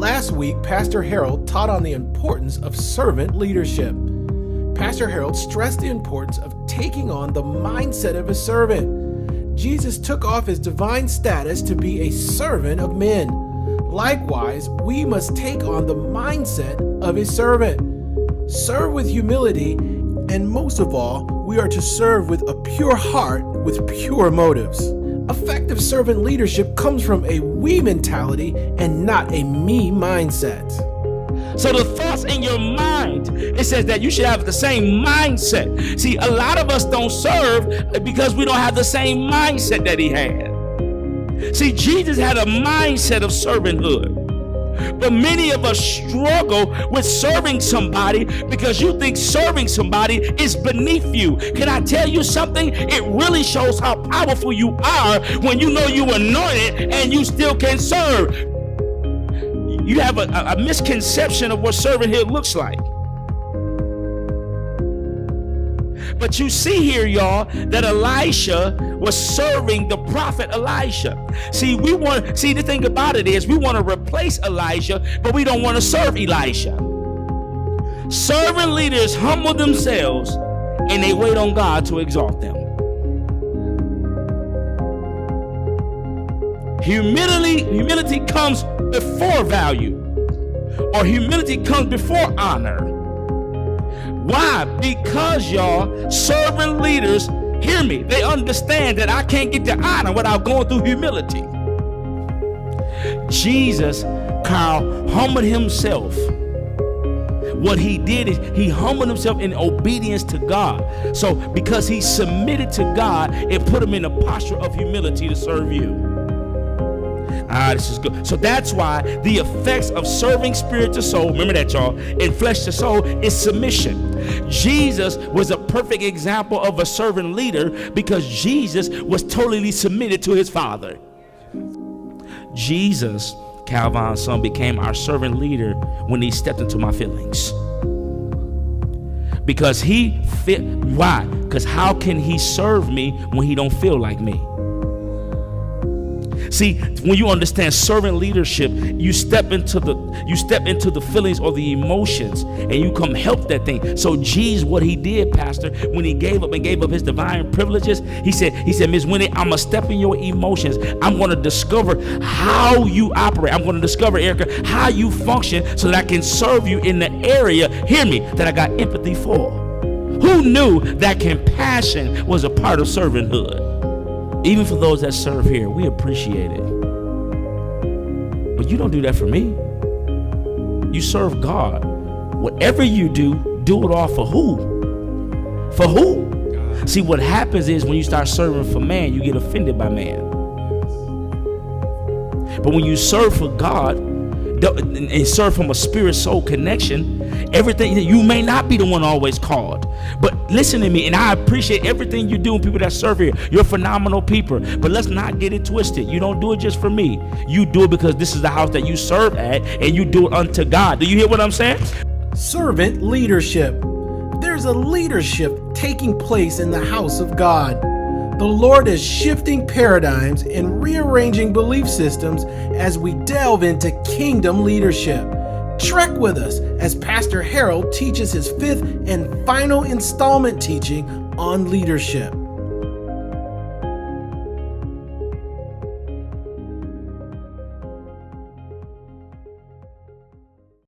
Last week, Pastor Harold taught on the importance of servant leadership. Pastor Harold stressed the importance of taking on the mindset of a servant. Jesus took off his divine status to be a servant of men. Likewise, we must take on the mindset of a servant. Serve with humility, and most of all, we are to serve with a pure heart with pure motives. Effective servant leadership comes from a we mentality and not a me mindset. So the thoughts in your mind, it says that you should have the same mindset. See, a lot of us don't serve because we don't have the same mindset that he had. See, Jesus had a mindset of servanthood. But many of us struggle with serving somebody because you think serving somebody is beneath you. Can I tell you something? It really shows how powerful you are when you know you're anointed and you still can serve. You have a misconception of what servanthood looks like. But you see here, y'all, that Elisha was serving the prophet Elisha. See, the thing about it is we want to replace Elijah, but we don't want to serve Elisha. Servant leaders humble themselves and they wait on God to exalt them. Humility comes before value, or humility comes before honor. Why? Because, y'all, servant leaders, hear me, they understand that I can't get the honor without going through humility. Jesus, Carl, humbled himself. What he did is he humbled himself in obedience to God. So because he submitted to God, it put him in a posture of humility to serve you. This is good. So that's why the effects of serving spirit to soul, remember that, y'all, and flesh to soul is submission. Jesus was a perfect example of a servant leader because Jesus was totally submitted to his Father. Jesus, Calvin's son, became our servant leader when he stepped into my feelings. Because he fit. Why? Because how can he serve me when he don't feel like me? See, when you understand servant leadership, you step into the feelings or the emotions, and you come help that thing. So Jesus, what he did, Pastor, when he gave up his divine privileges, he said, Miss Winnie, I'm gonna step in your emotions. I'm gonna discover how you operate. I'm gonna discover, Erica, how you function, so that I can serve you in the area, hear me, that I got empathy for. Who knew that compassion was a part of servanthood? Even for those that serve here, we appreciate it. But you don't do that for me. You serve God. Whatever you do it all for who? For who? God. See, what happens is when you start serving for man, you get offended by man. But when you serve for God and serve from a spirit-soul connection, everything, you may not be the one always called. But listen to me, and I appreciate everything you do and people that serve here. You're phenomenal people. But let's not get it twisted. You don't do it just for me. You do it because this is the house that you serve at, and you do it unto God. Do you hear what I'm saying? Servant leadership. There's a leadership taking place in the house of God. The Lord is shifting paradigms and rearranging belief systems as we delve into kingdom leadership. Trek with us as Pastor Harold teaches his fifth and final installment teaching on leadership.